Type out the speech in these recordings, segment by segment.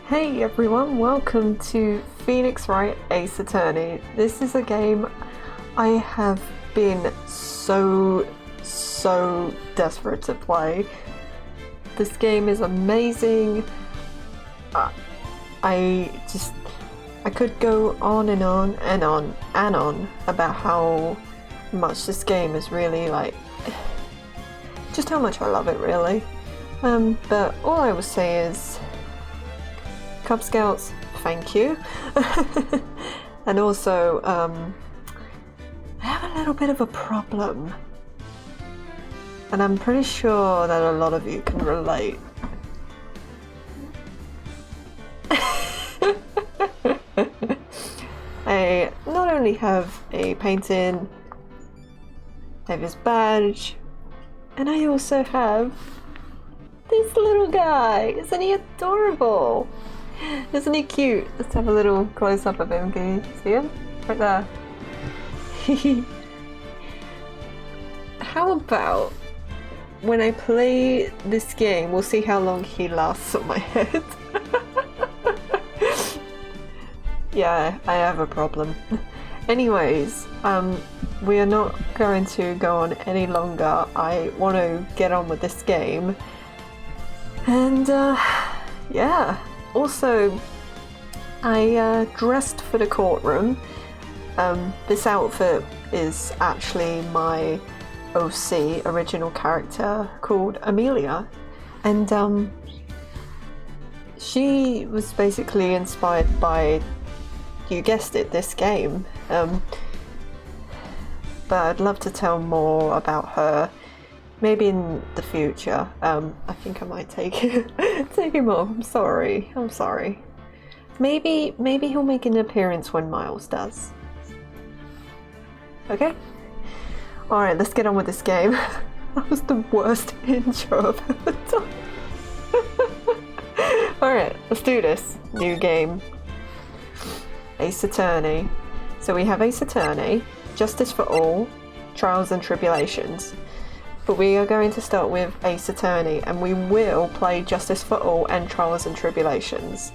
Hey everyone, welcome to Phoenix Wright Ace Attorney. This is a game I have been so desperate to play. This game is amazing. I could go on and on and on and on about how much this game is really just how much I love it really. But all I will say is Cub Scouts, thank you. And also, I have a little bit of a problem. And I'm pretty sure that a lot of you can relate. I not only have a painting, I have his badge, and I also have this little guy. Isn't he adorable? Isn't he cute? Let's have a little close-up of him. Can you see him? Right there. How about when I play this game, we'll see how long he lasts on my head. Yeah, I have a problem. Anyways, we are not going to go on any longer. I want to get on with this game. And, yeah. Also, I dressed for the courtroom. This outfit is actually my OC, original character, called Amelia. And she was basically inspired by, you guessed it, this game. But I'd love to tell more about her. Maybe in the future. I think I might take him off. I'm sorry. Maybe he'll make an appearance when Miles does. Okay? Alright, let's get on with this game. That was the worst intro I've ever done. Alright, let's do this. New game. Ace Attorney. So we have Ace Attorney, Justice for All, Trials and Tribulations. But we are going to start with Ace Attorney, and we will play Justice for All and Trials and Tribulations.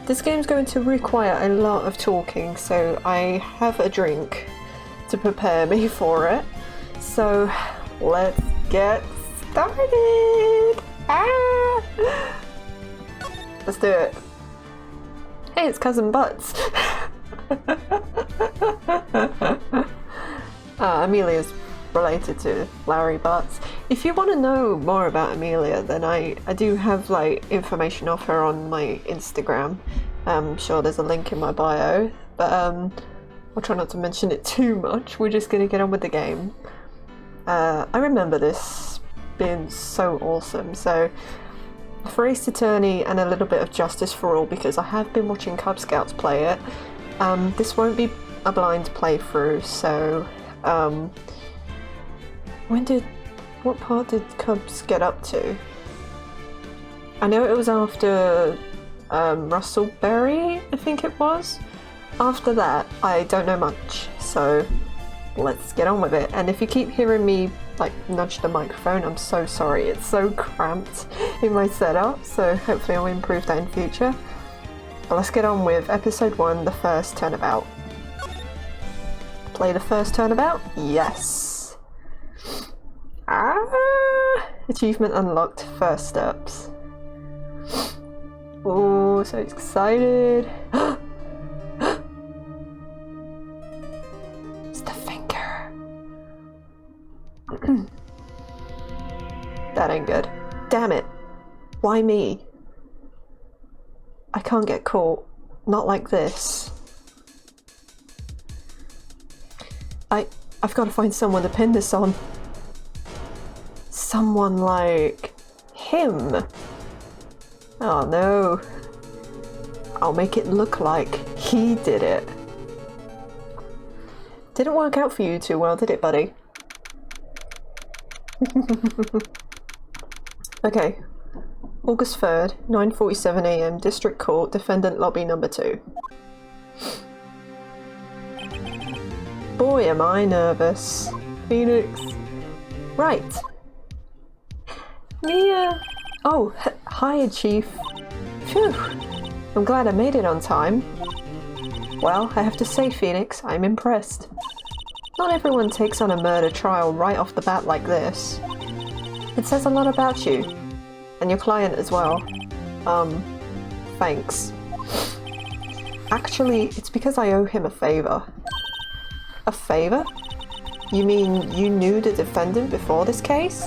This game's going to require a lot of talking, so I have a drink to prepare me for it. So let's get started! Ah! Let's do it. Hey, it's Cousin Butts. Amelia's related to Larry Butts. If you want to know more about Amelia, then I do have information of her on my Instagram. I'm sure there's a link in my bio, but I'll try not to mention it too much. We're just gonna get on with the game. I remember this being so awesome. So for Ace Attorney and a little bit of Justice for All, because I have been watching Cub Scouts play it, this won't be a blind playthrough, so what part did Cubs get up to? I know it was after Russellberry, I think it was. After that, I don't know much, so let's get on with it. And if you keep hearing me nudge the microphone, I'm so sorry. It's so cramped in my setup, so hopefully I'll improve that in future. But let's get on with episode 1, the first turnabout. Play the first turnabout? Yes. Achievement unlocked, first steps. Oh, so excited. It's the finger. That ain't good. Damn it. Why me? I can't get caught. Not like this. I've got to find someone to pin this on. Someone like him. Oh no. I'll make it look like he did it. Didn't work out for you too well, did it, buddy? Okay. August 3rd, 9:47 AM, District Court, Defendant Lobby number 2. Boy, am I nervous. Phoenix. Right. Mia. Oh, hi, Chief. Phew! I'm glad I made it on time. Well, I have to say, Phoenix, I'm impressed. Not everyone takes on a murder trial right off the bat like this. It says a lot about you. And your client as well. Thanks. Actually, it's because I owe him a favor. A favor? You mean you knew the defendant before this case?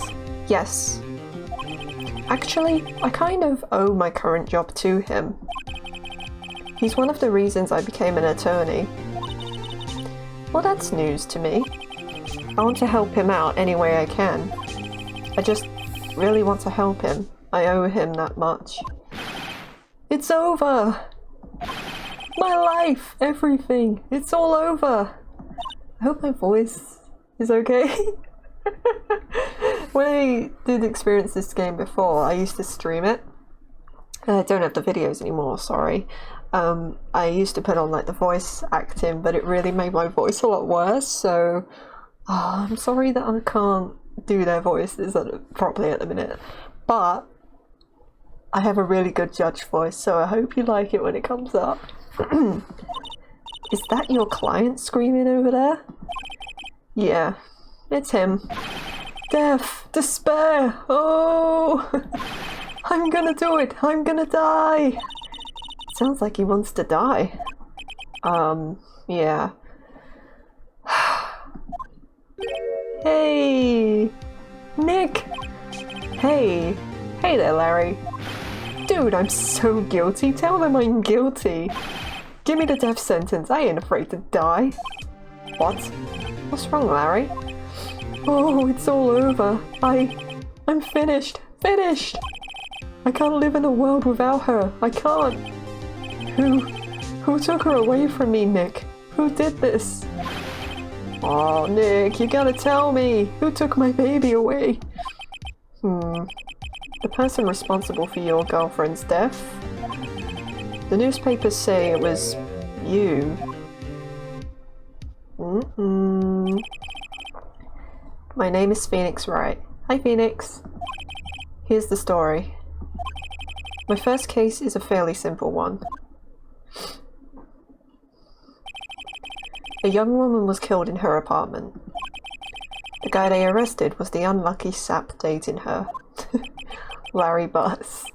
Yes. Actually, I kind of owe my current job to him. He's one of the reasons I became an attorney. Well, that's news to me. I want to help him out any way I can. I just really want to help him. I owe him that much. It's over! My life! Everything! It's all over! I hope my voice is okay. When I did experience this game before, I used to stream it. I don't have the videos anymore, sorry. I used to put on like the voice acting, but it really made my voice a lot worse, so I'm sorry that I can't do their voices properly at the minute. But I have a really good judge voice, so I hope you like it when it comes up. Is that your client screaming over there? Yeah, it's him. Death, despair, oh! I'm gonna do it, I'm gonna die! Sounds like he wants to die. Yeah. Hey! Nick! Hey! Hey there, Larry. Dude, I'm so guilty. Tell them I'm guilty. Give me the death sentence. I ain't afraid to die. What? What's wrong, Larry? Oh, it's all over. I'm finished. Finished! I can't live in a world without her. I can't. Who took her away from me, Nick? Who did this? Oh, Nick, you gotta tell me. Who took my baby away? The person responsible for your girlfriend's death? The newspapers say it was you. My name is Phoenix Wright. Hi, Phoenix. Here's the story. My first case is a fairly simple one. A young woman was killed in her apartment. The guy they arrested was the unlucky sap dating her. Larry Butts.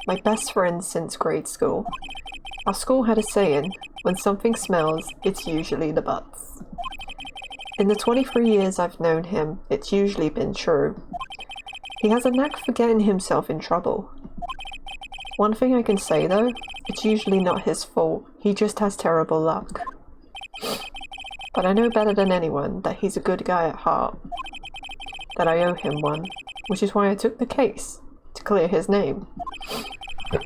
My best friend since grade school. Our school had a saying, when something smells, it's usually the butts. In the 23 years I've known him, it's usually been true. He has a knack for getting himself in trouble. One thing I can say though, it's usually not his fault, he just has terrible luck. But I know better than anyone that he's a good guy at heart. That I owe him one, which is why I took the case, to clear his name.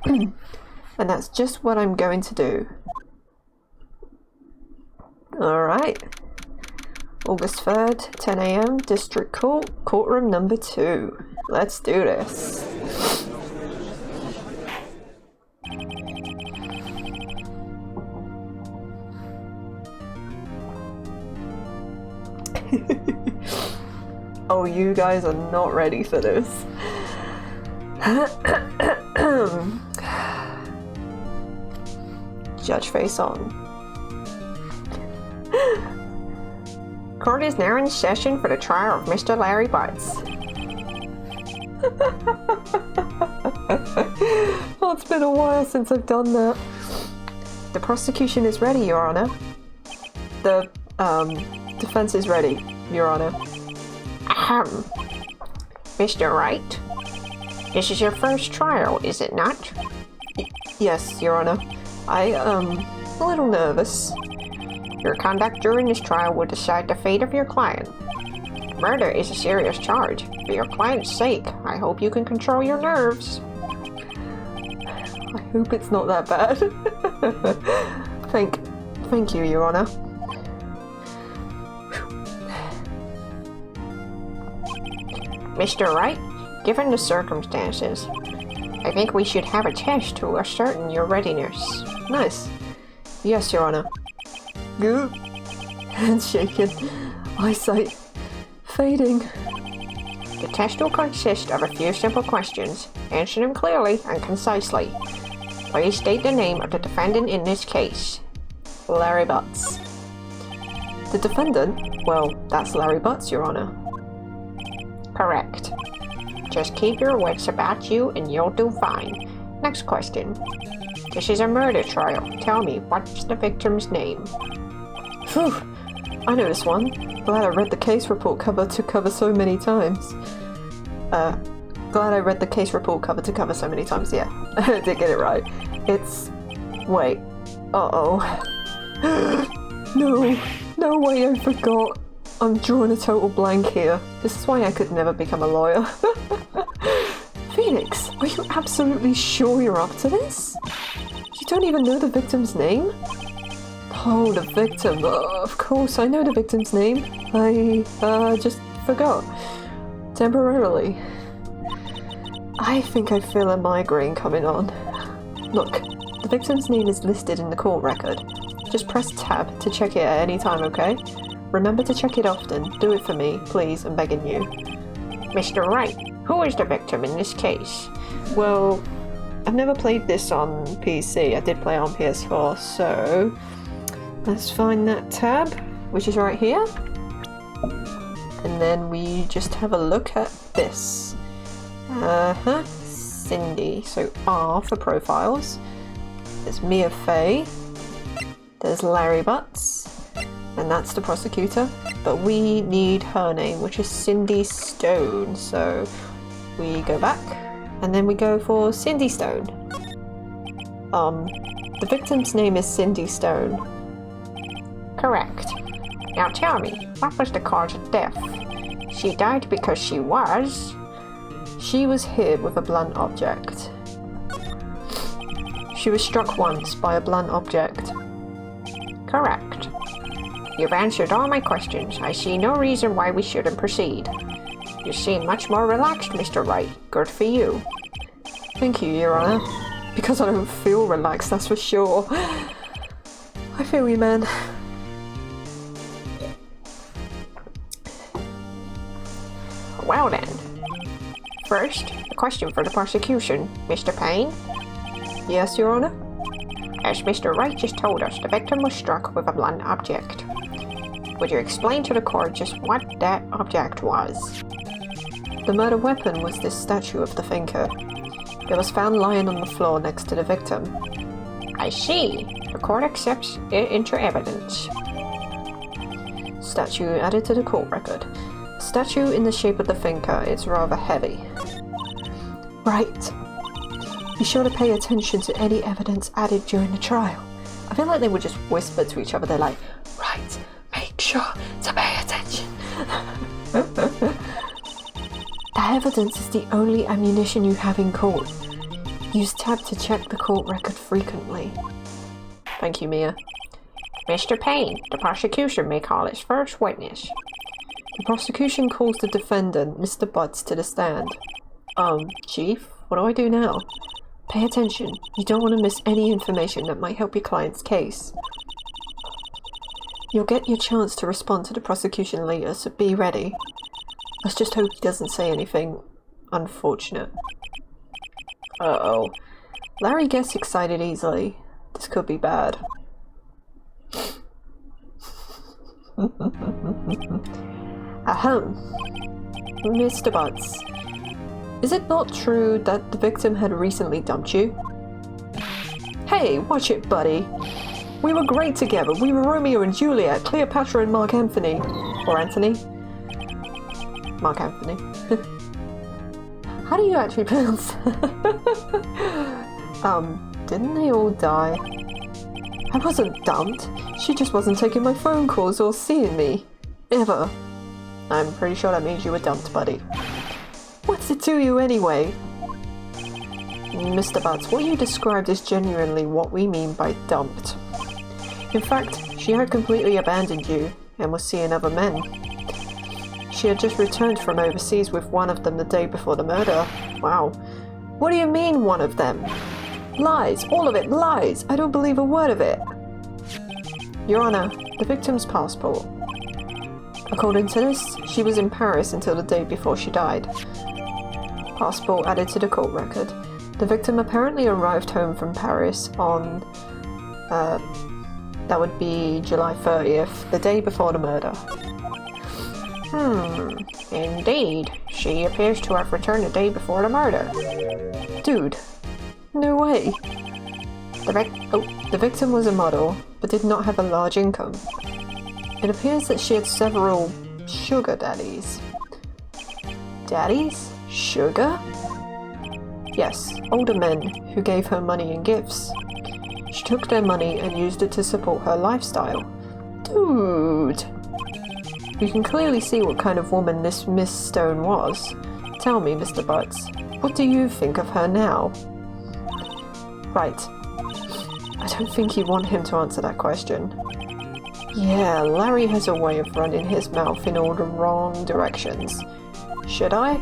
And that's just what I'm going to do. Alright. August 3rd, 10 AM, District Court, Courtroom number 2. Let's do this. Oh, you guys are not ready for this. Judge face on. Court is now in session for the trial of Mr. Larry Butts. Oh, it's been a while since I've done that. The prosecution is ready, Your Honor. The, defense is ready, Your Honor. Ahem. Mr. Wright? This is your first trial, is it not? Yes, Your Honor. I'm a little nervous. Your conduct during this trial will decide the fate of your client. Murder is a serious charge. For your client's sake, I hope you can control your nerves. I hope it's not that bad. Thank you, Your Honor. Mr. Wright, given the circumstances, I think we should have a test to ascertain your readiness. Nice. Yes, Your Honor. Good. Hands shaking. Eyesight fading. The test will consist of a few simple questions. Answer them clearly and concisely. Please state the name of the defendant in this case. Larry Butts. The defendant? Well, that's Larry Butts, Your Honor. Correct. Just keep your wits about you and you'll do fine. Next question. This is a murder trial. Tell me, what's the victim's name? Phew, I know this one. Glad I read the case report cover to cover so many times. Glad I read the case report cover to cover so many times, yeah. I did get it right. It's... Wait. Uh-oh. No way, I forgot. I'm drawing a total blank here. This is why I could never become a lawyer. Phoenix, are you absolutely sure you're up to this? You don't even know the victim's name? Oh, the victim. Of course, I know the victim's name. I, just forgot. Temporarily. I think I feel a migraine coming on. Look, the victim's name is listed in the court record. Just press tab to check it at any time, okay? Remember to check it often. Do it for me, please, I'm begging you. Mr. Wright, who is the victim in this case? Well, I've never played this on PC. I did play it on PS4, so... Let's find that tab, which is right here. And then we just have a look at this. Cindy. So R for profiles. There's Mia Fey. There's Larry Butts. And that's the prosecutor. But we need her name, which is Cindy Stone. So we go back. And then we go for Cindy Stone. The victim's name is Cindy Stone. Correct. Now tell me, what was the cause of death? She died because she was hit with a blunt object. She was struck once by a blunt object. Correct. You've answered all my questions. I see no reason why we shouldn't proceed. You seem much more relaxed, Mr. Wright. Good for you. Thank you, Your Honor. Because I don't feel relaxed, that's for sure. I feel you, man. Well then. First, a question for the prosecution. Mr. Payne? Yes, Your Honor? As Mr. Wright just told us, the victim was struck with a blunt object. Would you explain to the court just what that object was? The murder weapon was this statue of the thinker. It was found lying on the floor next to the victim. I see. The court accepts it into evidence. Statue added to the court record. Statue in the shape of the thinker is rather heavy. Right. Be sure to pay attention to any evidence added during the trial. I feel like they would just whisper to each other. They're like, right, make sure to pay attention. That evidence is the only ammunition you have in court. Use tab to check the court record frequently. Thank you, Mia. Mr. Payne, the prosecution may call its first witness. The prosecution calls the defendant, Mr. Butts, to the stand. Chief, what do I do now? Pay attention. You don't want to miss any information that might help your client's case. You'll get your chance to respond to the prosecution later, so be ready. Let's just hope he doesn't say anything unfortunate. Uh-oh. Larry gets excited easily. This could be bad. Ahem. Mr. Butts, is it not true that the victim had recently dumped you? Hey, watch it, buddy. We were great together. We were Romeo and Juliet, Cleopatra and Mark Anthony. Or Anthony? Mark Anthony. How do you actually pronounce didn't they all die? I wasn't dumped. She just wasn't taking my phone calls or seeing me. Ever. I'm pretty sure that means you were dumped, buddy. What's it to you anyway? Mr. Butts, what you described is genuinely what we mean by dumped. In fact, she had completely abandoned you and was seeing other men. She had just returned from overseas with one of them the day before the murder. Wow. What do you mean, one of them? Lies. All of it lies. I don't believe a word of it. Your Honor, the victim's passport. According to this, she was in Paris until the day before she died. Passport added to the court record. The victim apparently arrived home from Paris on, that would be July 30th, the day before the murder. Indeed. She appears to have returned the day before the murder. Dude, no way. The victim was a model, but did not have a large income. It appears that she had several sugar daddies. Daddies? Sugar? Yes, older men who gave her money and gifts. She took their money and used it to support her lifestyle. Dude! You can clearly see what kind of woman this Miss Stone was. Tell me, Mr. Butts, what do you think of her now? Right. I don't think you want him to answer that question. Yeah, Larry has a way of running his mouth in all the wrong directions. Should I?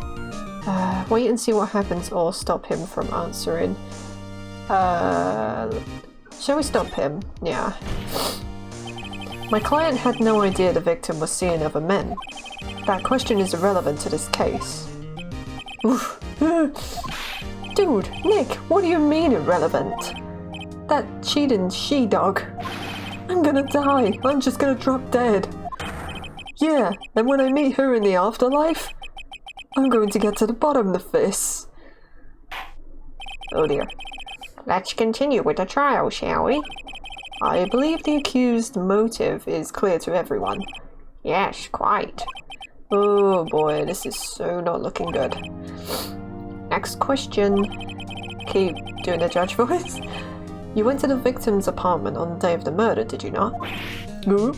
Wait and see what happens or stop him from answering. Shall we stop him? Yeah. My client had no idea the victim was seeing other men. That question is irrelevant to this case. Oof. Dude, Nick, what do you mean irrelevant? That cheating she-dog. I'm gonna die. I'm just gonna drop dead. Yeah, and when I meet her in the afterlife, I'm going to get to the bottom of this. Oh dear. Let's continue with the trial, shall we? I believe the accused's motive is clear to everyone. Yes, quite. Oh boy, this is so not looking good. Next question. Keep doing the judge voice. You went to the victim's apartment on the day of the murder, did you not? No.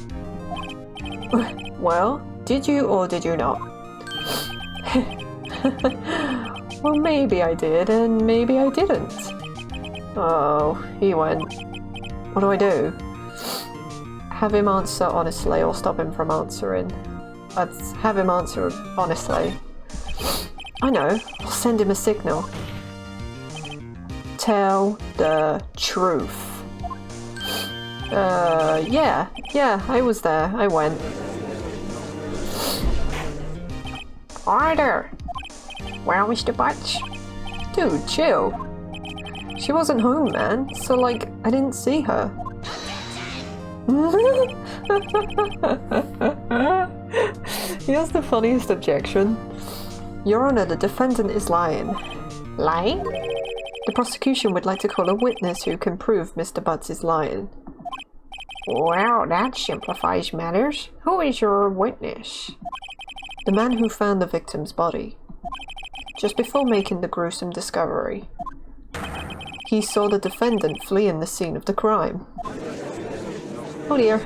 Well, did you or did you not? Well, maybe I did and maybe I didn't. Oh, he went. What do I do? Have him answer honestly or stop him from answering? Let's have him answer honestly. I know, I'll send him a signal. Tell the truth. Yeah, I was there. I went. Order! Well, Mr. Butts? Dude, chill. She wasn't home, man, so like, I didn't see her. Here's the funniest objection. Your Honor, the defendant is lying. Lying? The prosecution would like to call a witness who can prove Mr. Butts is lying. Well, that simplifies matters. Who is your witness? The man who found the victim's body. Just before making the gruesome discovery, he saw the defendant fleeing the scene of the crime. Oh dear.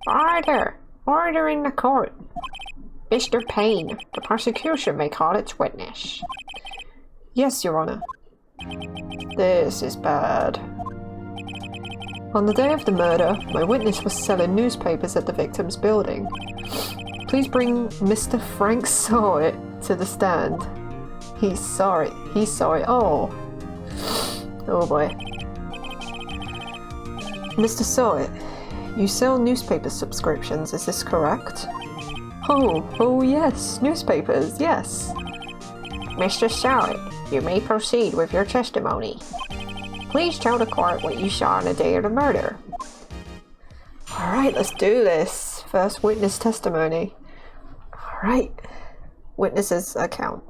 Order! Order in the court. Mr. Payne, the prosecution may call its witness. Yes, Your Honor. This is bad. On the day of the murder, my witness was selling newspapers at the victim's building. Please bring Mr. Frank Sawit to the stand. He saw it. Oh boy. Mr. Sawit, you sell newspaper subscriptions, is this correct? Oh yes, newspapers, yes. Mr. Sawit, you may proceed with your testimony. Please tell the court what you saw on the day of the murder. Alright, let's do this. First witness testimony. Alright. Witness's account.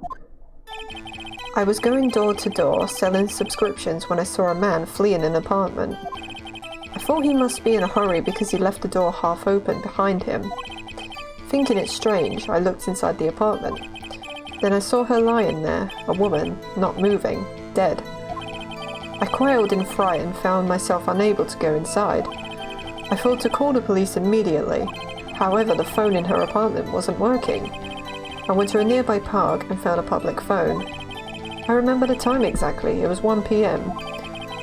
I was going door to door selling subscriptions when I saw a man fleeing an apartment. I thought he must be in a hurry because he left the door half open behind him. Thinking it strange, I looked inside the apartment. Then I saw her lying there, a woman, not moving, dead. I quailed in fright and found myself unable to go inside. I thought to call the police immediately. However, the phone in her apartment wasn't working. I went to a nearby park and found a public phone. I remember the time exactly, it was 1 p.m.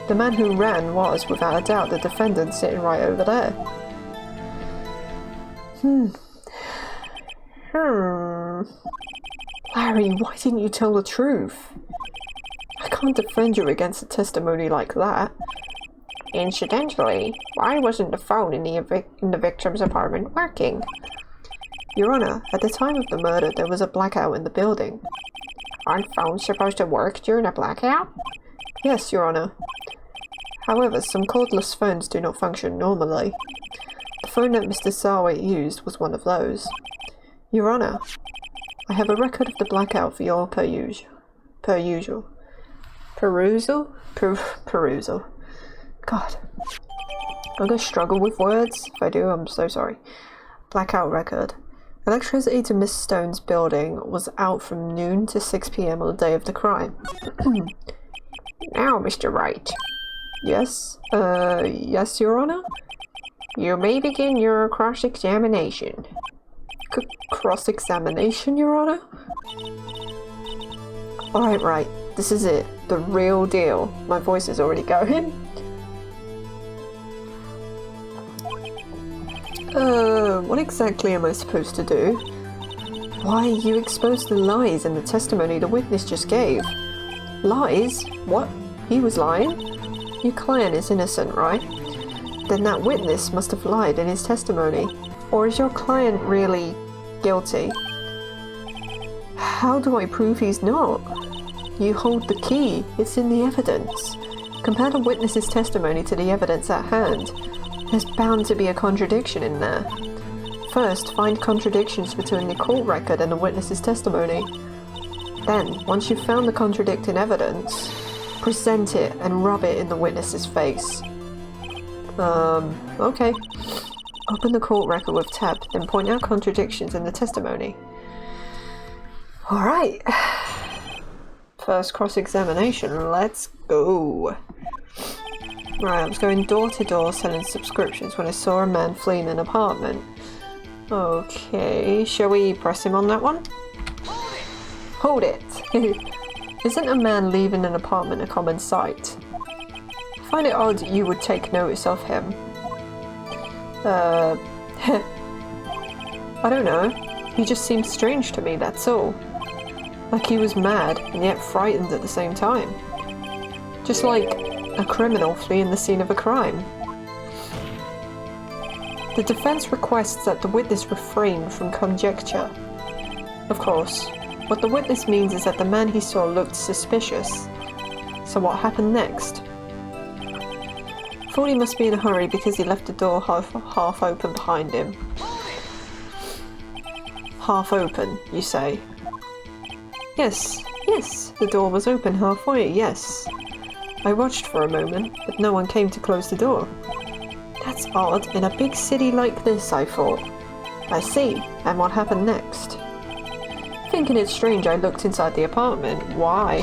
The man who ran was, without a doubt, the defendant sitting right over there. Larry, why didn't you tell the truth? I can't defend you against a testimony like that. Incidentally, why wasn't the phone in the victim's apartment working? Your Honor, at the time of the murder there was a blackout in the building. Aren't phones supposed to work during a blackout? Yes, Your Honor. However, some cordless phones do not function normally. The phone that Mr. Sarway used was one of those. Your Honor, I have a record of the blackout for your perusal. Perusal? Perusal. God. I'm gonna struggle with words. If I do, I'm so sorry. Blackout record. Electricity to Miss Stone's building was out from noon to 6 p.m. on the day of the crime. Now, Mr. Wright. Yes? Yes, Your Honor? You may begin your cross-examination. Cross-examination, Your Honor? Alright, right. This is it. The real deal. My voice is already going. What exactly am I supposed to do? Why, you exposed the lies in the testimony the witness just gave. Lies? What? He was lying? Your client is innocent, right? Then that witness must have lied in his testimony. Or is your client really guilty? How do I prove he's not? You hold the key. It's in the evidence. Compare the witness's testimony to the evidence at hand. There's bound to be a contradiction in there. First, find contradictions between the court record and the witness's testimony. Then, once you've found the contradicting evidence, present it and rub it in the witness's face. Okay. Open the court record with tab, then point out contradictions in the testimony. Alright. First cross-examination, let's go. Right, I was going door to door selling subscriptions when I saw a man fleeing an apartment. Okay, shall we press him on that one? Hold it! Isn't a man leaving an apartment a common sight? I find it odd you would take notice of him. I don't know. He just seems strange to me, that's all. Like he was mad and yet frightened at the same time. Just like a criminal fleeing the scene of a crime. The defense requests that the witness refrain from conjecture. Of course, what the witness means is that the man he saw looked suspicious. So what happened next? Thought he must be in a hurry because he left the door half open behind him. Half open, you say? Yes, the door was open halfway, yes. I watched for a moment, but no one came to close the door. That's odd, in a big city like this, I thought. I see, and what happened next? Thinking it strange, I looked inside the apartment. Why?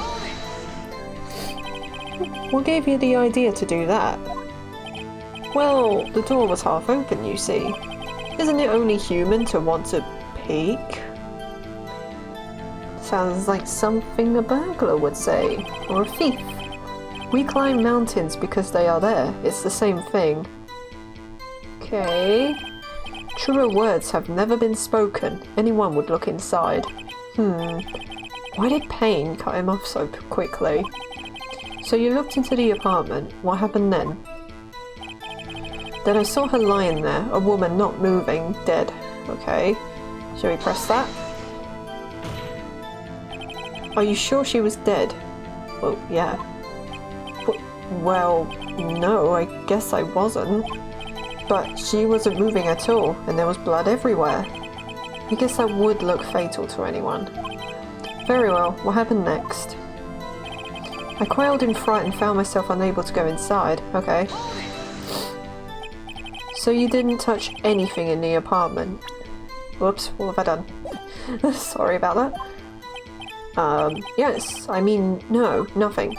What gave you the idea to do that? Well, the door was half open, you see. Isn't it only human to want to peek? Sounds like something a burglar would say, or a thief. We climb mountains because they are there. It's the same thing. Okay. Truer words have never been spoken. Anyone would look inside. Why did pain cut him off so quickly? So you looked into the apartment. What happened then? Then I saw her lying there, a woman not moving, dead. Okay. Shall we press that? Are you sure she was dead? Oh, yeah. Well, no, I guess I wasn't. But she wasn't moving at all, and there was blood everywhere. I guess that would look fatal to anyone. Very well, what happened next? I quailed in fright and found myself unable to go inside. Okay. So you didn't touch anything in the apartment? Whoops, what have I done? Sorry about that. Yes, I mean, no, nothing.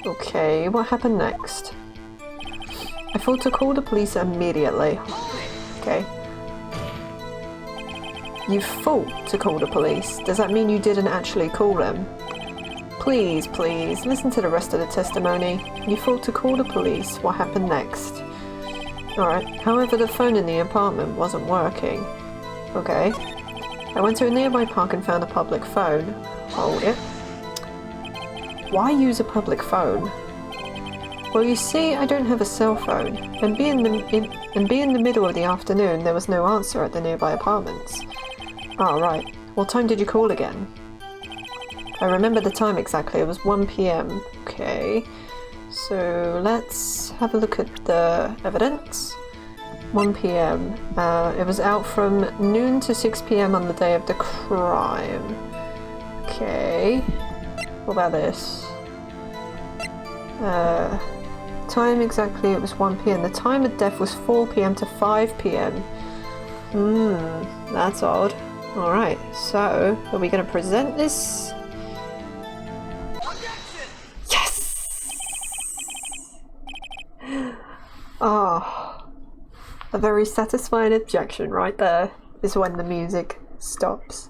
Okay, what happened next? I thought to call the police immediately. Okay. You thought to call the police? Does that mean you didn't actually call them? Please, listen to the rest of the testimony. You thought to call the police. What happened next? Alright, however, the phone in the apartment wasn't working. Okay. I went to a nearby park and found a public phone. Hold it. Why use a public phone? Well, you see, I don't have a cell phone, and being the middle of the afternoon, there was no answer at the nearby apartments. Ah, right. What time did you call again? I remember the time exactly. It was 1 p.m. Okay. So let's have a look at the evidence. 1 p.m. It was out from noon to 6 p.m. on the day of the crime. Okay. What about this? Time exactly, it was 1 p.m. The time of death was 4 p.m. to 5 p.m. That's odd. Alright, so are we going to present this? Yes! Ah, a very satisfying objection right there is when the music stops.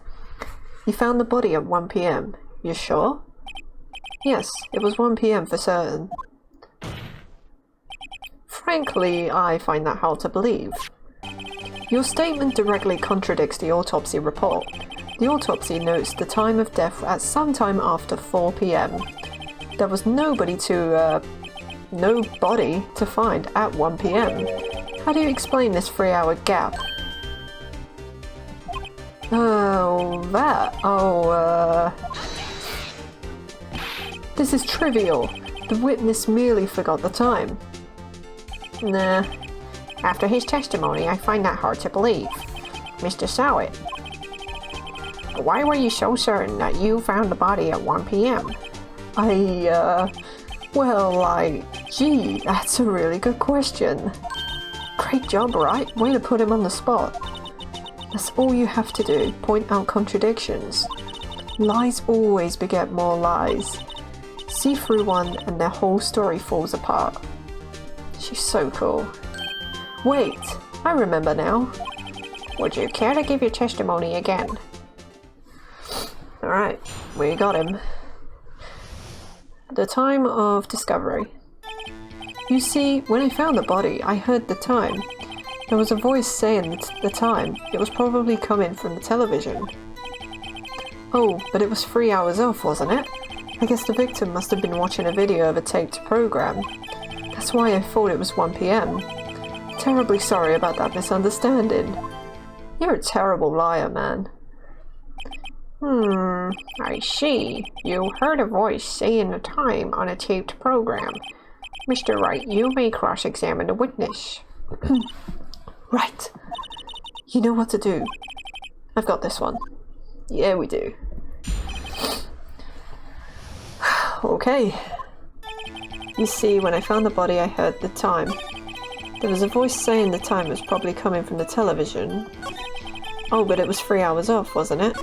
You found the body at 1 p.m. You sure? Yes, it was 1 p.m. for certain. Frankly, I find that hard to believe. Your statement directly contradicts the autopsy report. The autopsy notes the time of death at some time after 4 p.m. There was no body to find at 1 p.m. How do you explain this 3-hour gap? This is trivial. The witness merely forgot the time. Nah. After his testimony, I find that hard to believe. Mr. Sowett, why were you so certain that you found the body at 1 p.m.? Gee, that's a really good question. Great job, Wright. Way to put him on the spot. That's all you have to do, point out contradictions. Lies always beget more lies. See through one and their whole story falls apart. She's so cool. Wait, I remember now. Would you care to give your testimony again? Alright, we got him. The time of discovery. You see, when I found the body, I heard the time. There was a voice saying the time. It was probably coming from the television. Oh, but it was 3 hours off, wasn't it? I guess the victim must have been watching a video of a taped program. That's why I thought it was 1 p.m. Terribly sorry about that misunderstanding. You're a terrible liar, man. I see. You heard a voice saying the time on a taped program. Mr. Wright, you may cross-examine the witness. Right. You know what to do. I've got this one. Yeah, we do. Okay. You see, when I found the body, I heard the time. There was a voice saying the time was probably coming from the television. Oh, but it was 3 hours off, wasn't it?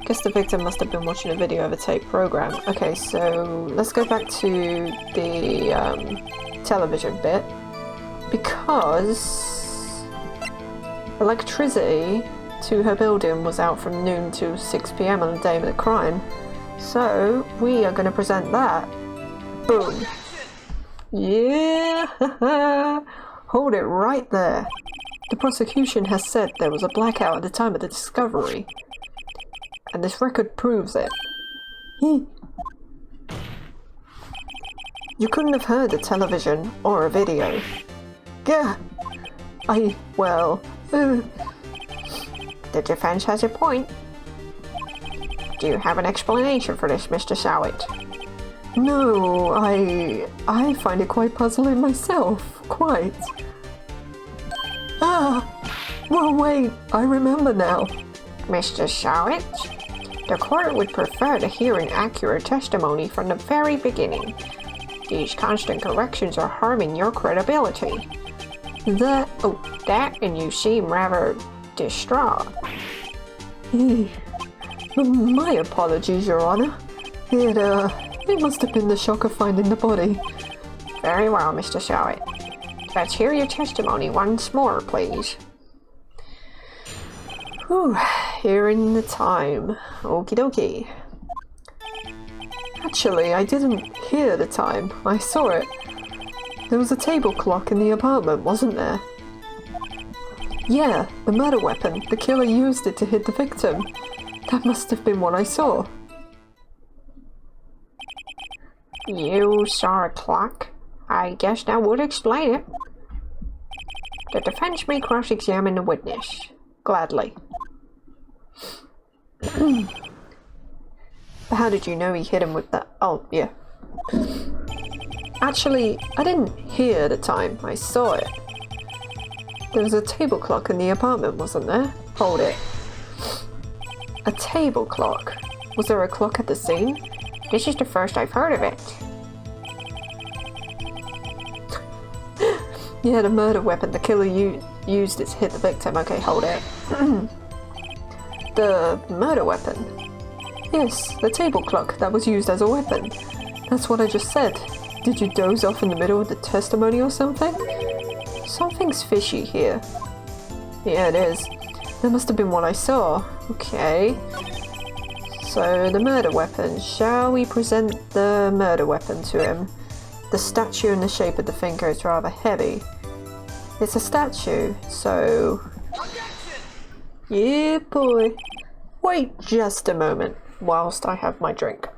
Guess the victim must have been watching a video of a tape program. Okay, so let's go back to the television bit. Because electricity to her building was out from noon to 6 p.m. on the day of the crime. So we are going to present that. Boom. Yeah! Hold it right there. The prosecution has said there was a blackout at the time of the discovery. And this record proves it. You couldn't have heard a television or a video. Gah! The defense has a point. Do you have an explanation for this, Mr. Sowett? No, I find it quite puzzling myself. Quite. Well, wait, I remember now. Mr. Sowett, the court would prefer to hear an accurate testimony from the very beginning. These constant corrections are harming your credibility. That and you seem rather distraught. My apologies, Your Honor. It must have been the shock of finding the body. Very well, Mr. Sowett. Let's hear your testimony once more, please. Whew, hearing the time. Okie dokie. Actually, I didn't hear the time. I saw it. There was a table clock in the apartment, wasn't there? Yeah, the murder weapon. The killer used it to hit the victim. That must have been what I saw. You saw a clock? I guess that would explain it. The defense may cross-examine the witness. Gladly. But how did you know he hit him with that? Oh, yeah. Actually, I didn't hear at the time, I saw it. There was a table clock in the apartment, wasn't there? Hold it. A table clock? Was there a clock at the scene? This is the first I've heard of it. Yeah, the murder weapon the killer used it to hit the victim. Okay, hold it. The murder weapon? Yes, the table clock that was used as a weapon. That's what I just said. Did you doze off in the middle of the testimony or something? Something's fishy here. Yeah, it is. That must have been what I saw. Okay. So, the murder weapon. Shall we present the murder weapon to him? The statue in the shape of the finger is rather heavy. It's a statue, so... Yeah, boy. Wait just a moment whilst I have my drink.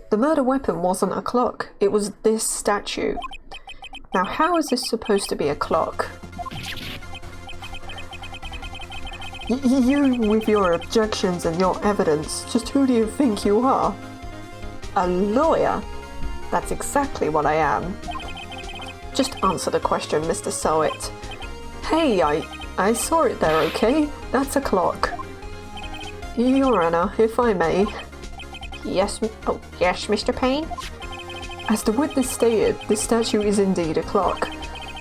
The murder weapon wasn't a clock, it was this statue. Now how is this supposed to be a clock? You with your objections and your evidence, just who do you think you are? A lawyer? That's exactly what I am. Just answer the question, Mr. Sowett. Hey, I saw it there, okay? That's a clock. Your Honor, if I may. Yes, yes, Mr. Payne? As the witness stated, this statue is indeed a clock.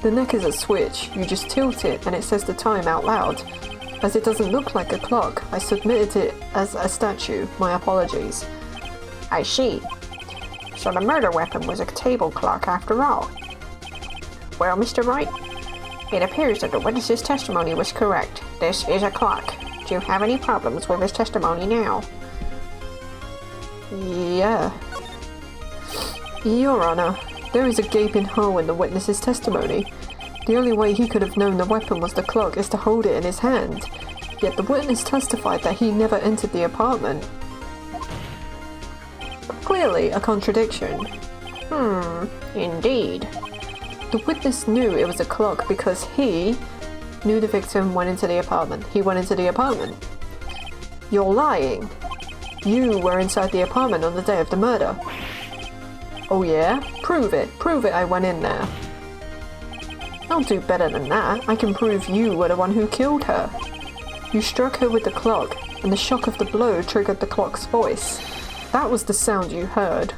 The neck is a switch, you just tilt it and it says the time out loud. As it doesn't look like a clock, I submitted it as a statue. My apologies. I see. So the murder weapon was a table clock after all. Well, Mr. Wright, it appears that the witness's testimony was correct. This is a clock. Do you have any problems with his testimony now? Yeah. Your Honor, there is a gaping hole in the witness's testimony. The only way he could have known the weapon was the clock is to hold it in his hand. Yet the witness testified that he never entered the apartment. Clearly a contradiction. Indeed. The witness knew it was a clock because he knew the victim went into the apartment. He went into the apartment. You're lying. You were inside the apartment on the day of the murder. Oh yeah? Prove it. Prove it I went in there. I'll do better than that. I can prove you were the one who killed her. You struck her with the clock, and the shock of the blow triggered the clock's voice. That was the sound you heard.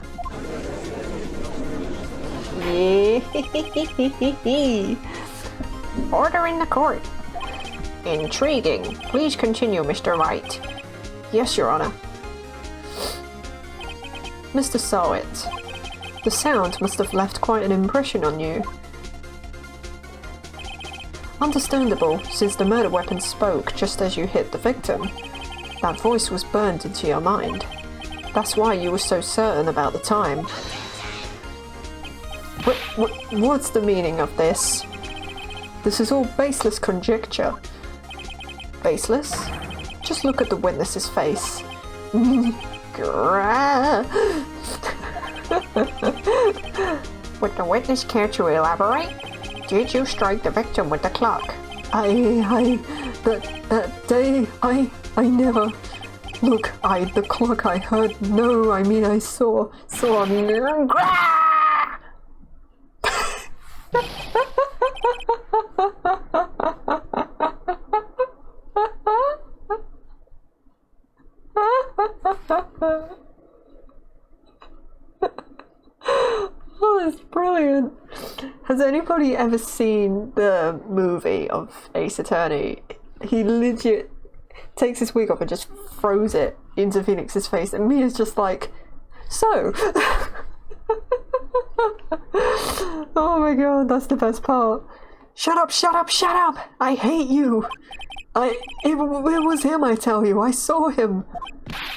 Order in the court. Intriguing. Please continue, Mr. Wright. Yes, Your Honor. Mr. Sowett, the sound must have left quite an impression on you. Understandable, since the murder weapon spoke just as you hit the victim. That voice was burned into your mind. That's why you were so certain about the time. What's the meaning of this? This is all baseless conjecture. Baseless? Just look at the witness's face. Would the witness care to elaborate? Did you strike the victim with the clock? That day, I never... Look, the clock I heard, no, I mean I saw... Oh, that's brilliant. Has anybody ever seen the movie of Ace Attorney? He legit takes his wig off and just throws it into Phoenix's face, and Mia's just like, so. Oh my god, that's the best part. Shut up, shut up, shut up! I hate you! It was him, I tell you, I saw him!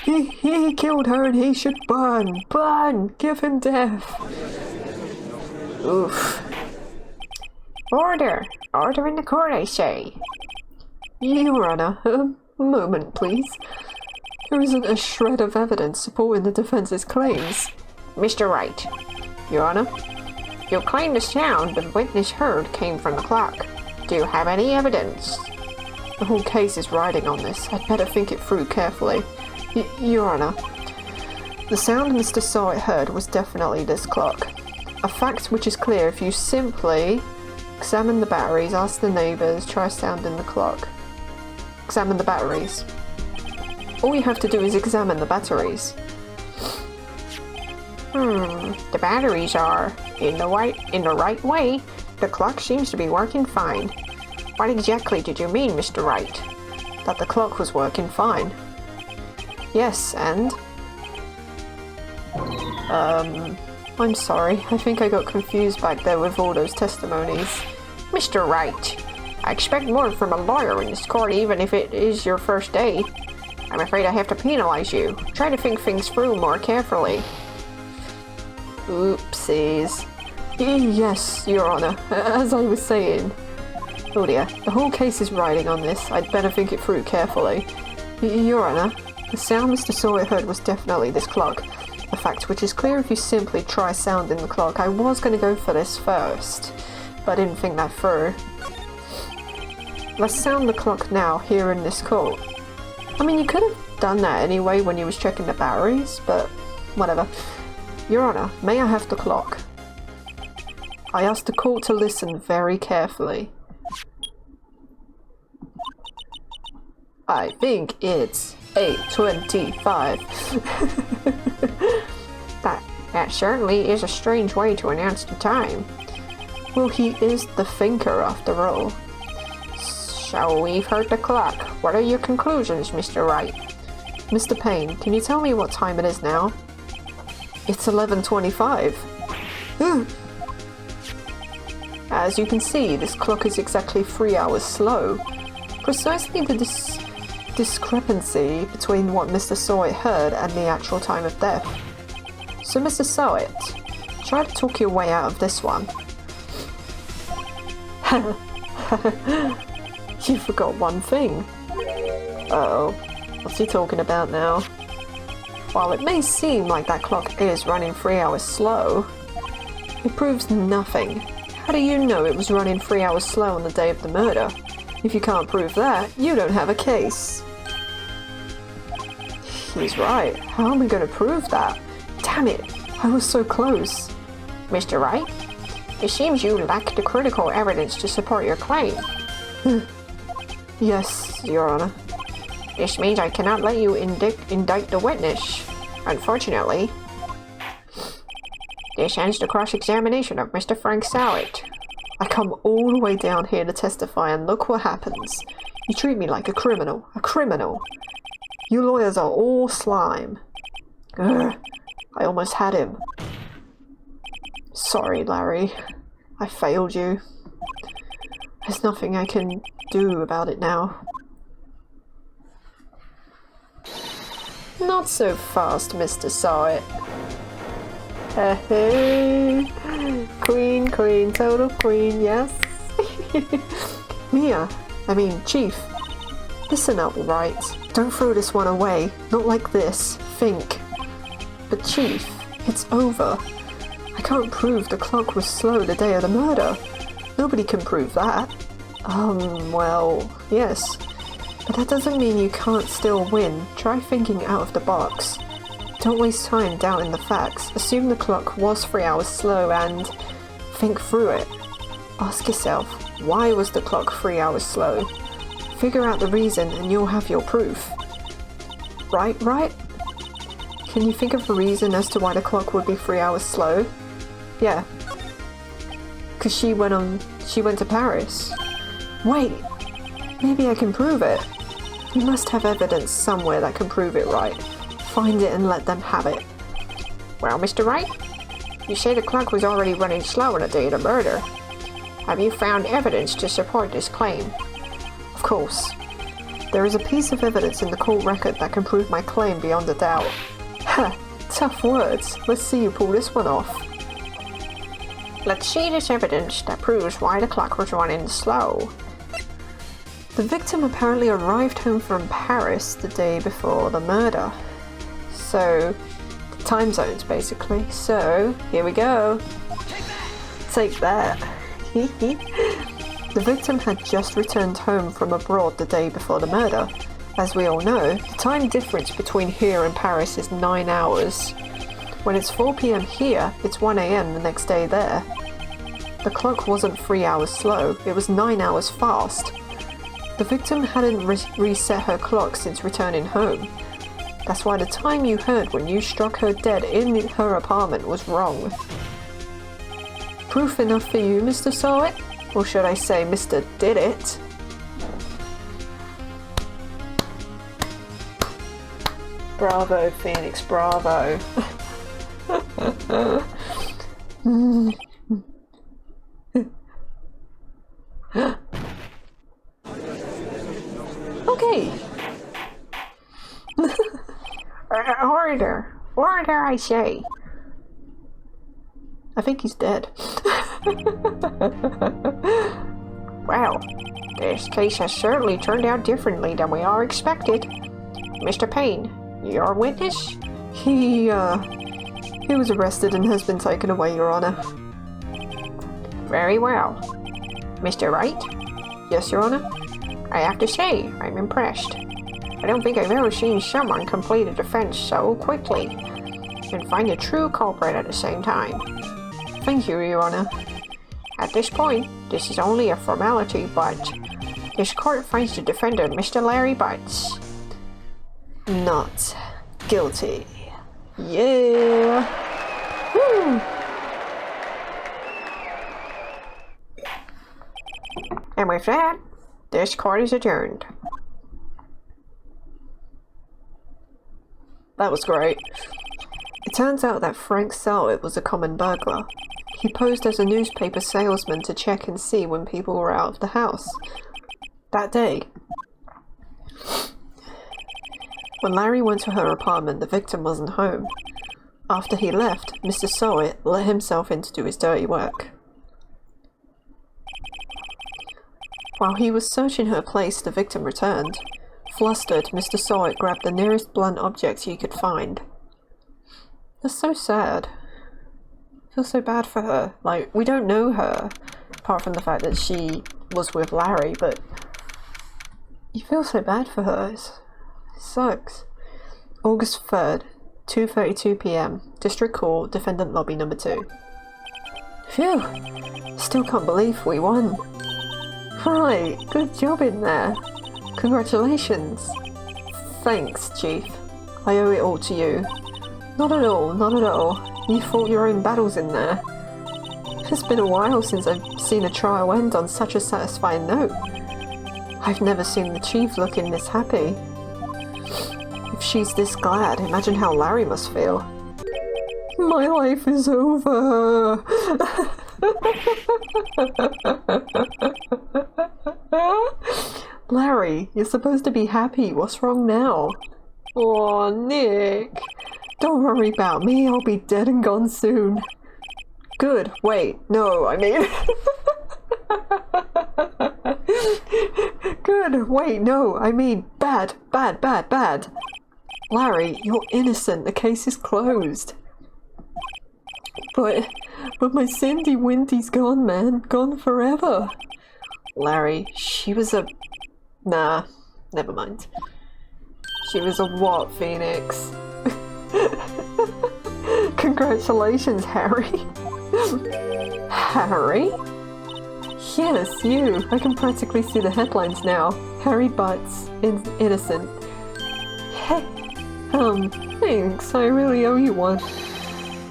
He killed her and he should burn! Burn! Give him death! Oof. Order! Order in the court, I say. Your Honor, a moment, please. There isn't a shred of evidence supporting the defense's claims. Mr. Wright. Your Honor? You claim the sound the witness heard came from the clock. Do you have any evidence? The whole case is riding on this. I'd better think it through carefully. Your Honor, the sound Mr. Sawit heard was definitely this clock. A fact which is clear if you simply examine the batteries, ask the neighbours, try sounding the clock. Examine the batteries. All you have to do is examine the batteries. The batteries are in the right way. The clock seems to be working fine. What exactly did you mean, Mr. Wright? That the clock was working fine. Yes, and? I'm sorry. I think I got confused back there with all those testimonies. Mr. Wright, I expect more from a lawyer in this court even if it is your first day. I'm afraid I have to penalize you. Try to think things through more carefully. Oopsies. Yes, Your Honor. As I was saying. Oh dear, the whole case is riding on this. I'd better think it through carefully. Your Honor, the sound Mr. Sawyer heard was definitely this clock. A fact which is clear if you simply try sounding the clock. I was going to go for this first, but I didn't think that through. Let's sound the clock now, here in this court. I mean, you could have done that anyway when you was checking the batteries, but whatever. Your Honor, may I have the clock? I asked the court to listen very carefully. I think it's 8:25. That certainly is a strange way to announce the time. Well, he is the thinker after all. So we've heard the clock. What are your conclusions, Mr. Wright? Mr. Payne, can you tell me what time it is now? It's 11:25. As you can see, this clock is exactly 3 hours slow. Precisely the discrepancy between what Mr. Sawit heard and the actual time of death. So, Mr. Sawit, try to talk your way out of this one. You forgot one thing. Uh-oh. What's he talking about now? While it may seem like that clock is running 3 hours slow, it proves nothing. How do you know it was running 3 hours slow on the day of the murder? If you can't prove that, you don't have a case. He's right. How am I going to prove that? Damn it! I was so close. Mr. Wright, it seems you lack the critical evidence to support your claim. Yes, Your Honor. This means I cannot let you indict the witness. Unfortunately, this ends the cross-examination of Mr. Frank Sawit. I come all the way down here to testify and look what happens. You treat me like a criminal. A criminal. You lawyers are all slime. Ugh, I almost had him. Sorry, Larry. I failed you. There's nothing I can do about it now. Not so fast, Mr. Sawit. Hey, queen, total queen, yes. Chief. Listen up, Wright. Don't throw this one away. Not like this. Think. But Chief, it's over. I can't prove the clock was slow the day of the murder. Nobody can prove that. Well, yes. But that doesn't mean you can't still win. Try thinking out of the box. Don't waste time doubting the facts. Assume the clock was 3 hours slow and think through it. Ask yourself, why was the clock 3 hours slow? Figure out the reason and you'll have your proof. Right? Can you think of a reason as to why the clock would be 3 hours slow? Yeah. Because she went to Paris. Wait, maybe I can prove it. You must have evidence somewhere that can prove it, right? Find it and let them have it. Well, Mr. Wright, you say the clock was already running slow on the day of the murder. Have you found evidence to support this claim? Of course. There is a piece of evidence in the court record that can prove my claim beyond a doubt. Ha! Tough words. Let's see you pull this one off. Let's see this evidence that proves why the clock was running slow. The victim apparently arrived home from Paris the day before the murder. So, time zones basically. So, here we go. Take that. The victim had just returned home from abroad the day before the murder. As we all know, the time difference between here and Paris is 9 hours. When it's 4 p.m. here, it's 1 a.m. the next day there. The clock wasn't 3 hours slow, it was 9 hours fast. The victim hadn't reset her clock since returning home. That's why the time you heard when you struck her dead in her apartment was wrong. Proof enough for you, Mr. Saw It? Or should I say Mr. Did It? Bravo, Phoenix, bravo. Okay. Order. Order, I say. I think he's dead. Well, this case has certainly turned out differently than we all expected. Mr. Payne, your witness? He was arrested and has been taken away, Your Honor. Very well. Mr. Wright? Yes, Your Honor? I have to say, I'm impressed. I don't think I've ever seen someone complete a defense so quickly and find a true culprit at the same time. Thank you, Your Honor. At this point, this is only a formality, but this court finds the defendant, Mr. Larry Butts, not guilty. Yeah! Woo! And with that, this court is adjourned. That was great. It turns out that Frank Sowett was a common burglar. He posed as a newspaper salesman to check and see when people were out of the house. That day, when Larry went to her apartment, the victim wasn't home. After he left, Mr. Sowett let himself in to do his dirty work. While he was searching her place, the victim returned. Flustered, Mr. Sowett grabbed the nearest blunt object he could find. That's so sad. I feel so bad for her. Like, we don't know her, apart from the fact that she was with Larry, but you feel so bad for her. It sucks. August 3rd, 2:32 p.m. District Court, Defendant Lobby Number 2. Phew! Still can't believe we won. Right, good job in there. Congratulations. Thanks, Chief. I owe it all to you. Not at all, not at all. You fought your own battles in there. It's been a while since I've seen a trial end on such a satisfying note. I've never seen the Chief looking this happy. If she's this glad, imagine how Larry must feel. My life is over! Larry, you're supposed to be happy. What's wrong now? Aw, Nick. Don't worry about me. I'll be dead and gone soon. Good. Wait. No, I mean... Good. Wait, no. I mean bad. Bad, bad, bad. Larry, you're innocent. The case is closed. But my Cindy Winty's gone, man. Gone forever. Larry, she was a... Nah, never mind. She was a what, Phoenix? Congratulations, Harry. Harry? Yes, you. I can practically see the headlines now. Harry Butts, innocent. Hey, thanks. I really owe you one.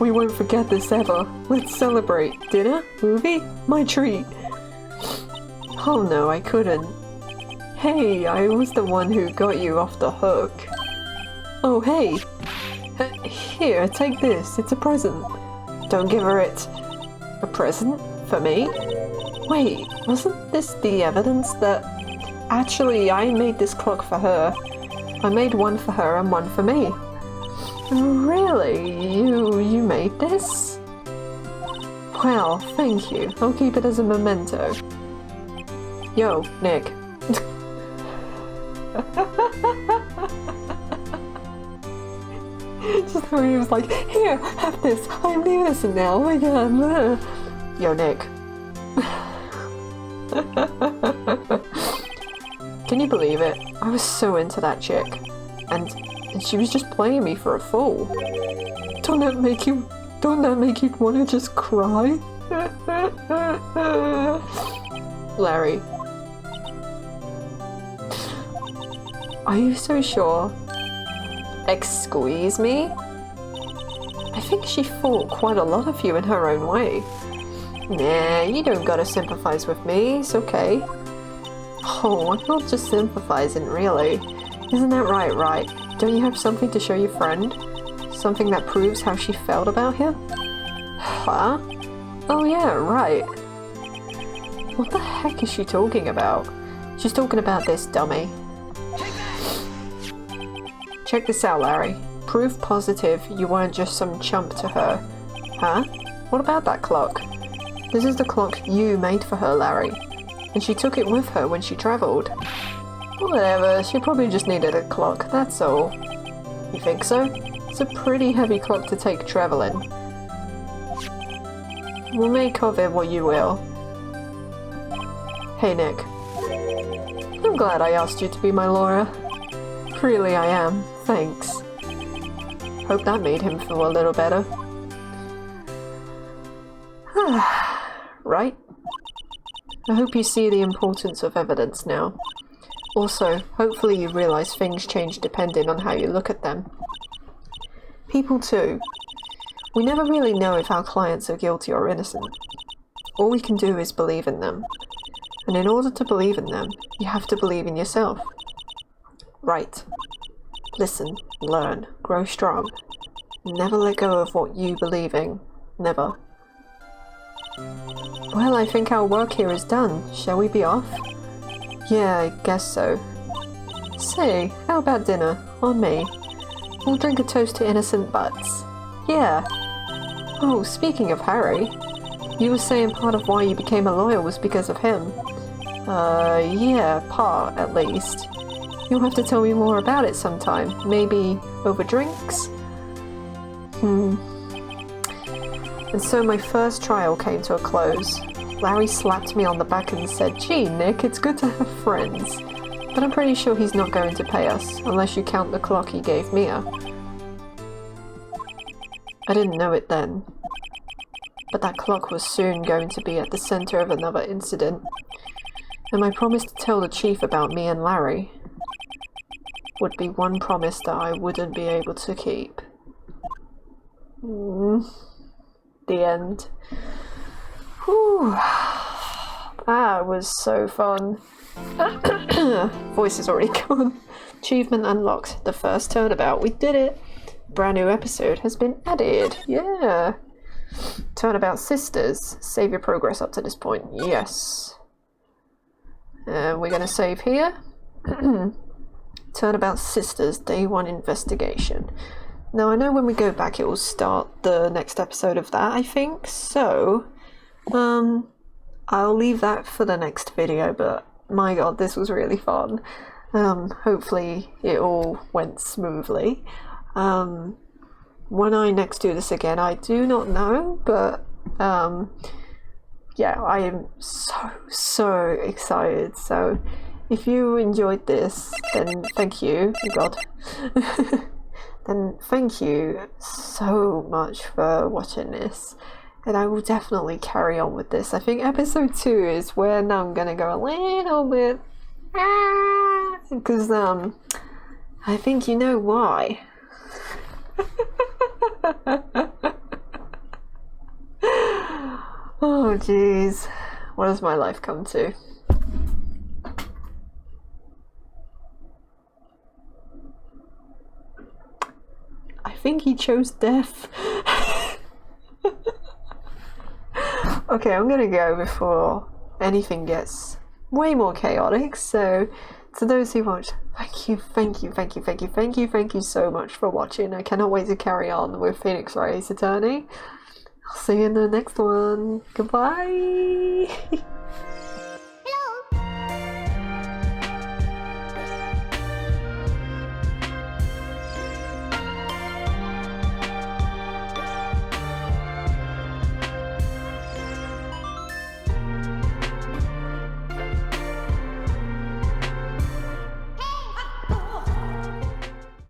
We won't forget this ever. Let's celebrate. Dinner? Movie? My treat. Oh no, I couldn't. Hey, I was the one who got you off the hook. Oh hey. Here, take this. It's a present. Don't give her it. A present? For me? Wait, wasn't this the evidence that... Actually, I made this clock for her. I made one for her and one for me. Really? You made this? Well, thank you. I'll keep it as a memento. Yo, Nick. Just when he was like, here, have this. I'm the innocent now. Oh my god. Yo, Nick. Can you believe it? I was so into that chick. And she was just playing me for a fool. Don't that make you want to just cry? Larry. Are you so sure? Excuse me? I think she fought quite a lot of you in her own way. Nah, you don't gotta sympathize with me, it's okay. Oh, I'm not just sympathizing, really. Isn't that right, Wright? Don't you have something to show your friend? Something that proves how she felt about him? Huh? Oh yeah, right. What the heck is she talking about? She's talking about this, dummy. Check this out, Larry. Proof positive you weren't just some chump to her. Huh? What about that clock? This is the clock you made for her, Larry. And she took it with her when she travelled. Whatever, she probably just needed a clock, that's all. You think so? It's a pretty heavy clock to take travelling. We'll make of it what you will. Hey Nick. I'm glad I asked you to be my lawyer. Really I am, thanks. Hope that made him feel a little better. Right? I hope you see the importance of evidence now. Also, hopefully you realize things change depending on how you look at them. People too. We never really know if our clients are guilty or innocent. All we can do is believe in them. And in order to believe in them, you have to believe in yourself. Right. Listen, learn, grow strong. Never let go of what you believe in. Never. Well, I think our work here is done. Shall we be off? Yeah, I guess so. Say, how about dinner? On me. We'll drink a toast to innocent butts. Yeah. Oh, speaking of Harry, you were saying part of why you became a lawyer was because of him. Yeah, part, at least. You'll have to tell me more about it sometime. Maybe over drinks? And so my first trial came to a close. Larry slapped me on the back and said, "Gee, Nick, it's good to have friends. But I'm pretty sure he's not going to pay us, unless you count the clock he gave Mia." I didn't know it then. But that clock was soon going to be at the center of another incident. And my promise to tell the chief about me and Larry would be one promise that I wouldn't be able to keep. The end. Whew. That was so fun. Voice is already gone. Achievement unlocked. The first turnabout. We did it. Brand new episode has been added. Yeah. Turnabout sisters. Save your progress up to this point. Yes. And we're going to save here. Turnabout sisters. Day 1 investigation. Now I know when we go back it will start the next episode of that, I think. So, I'll leave that for the next video, but my god, this was really fun. Hopefully it all went smoothly. When I next do this again, I do not know, but yeah, I am so excited. So if you enjoyed this, then thank you. Oh god. Then thank you so much for watching this. And I will definitely carry on with this. I think episode 2 is where now I'm gonna go a little bit because I think you know why. Oh jeez, what has my life come to? I think he chose death. Okay, I'm gonna go before anything gets way more chaotic. So to those who watched, thank you so much for watching. I cannot wait to carry on with Phoenix Wright Ace Attorney. I'll see you in the next one. Goodbye.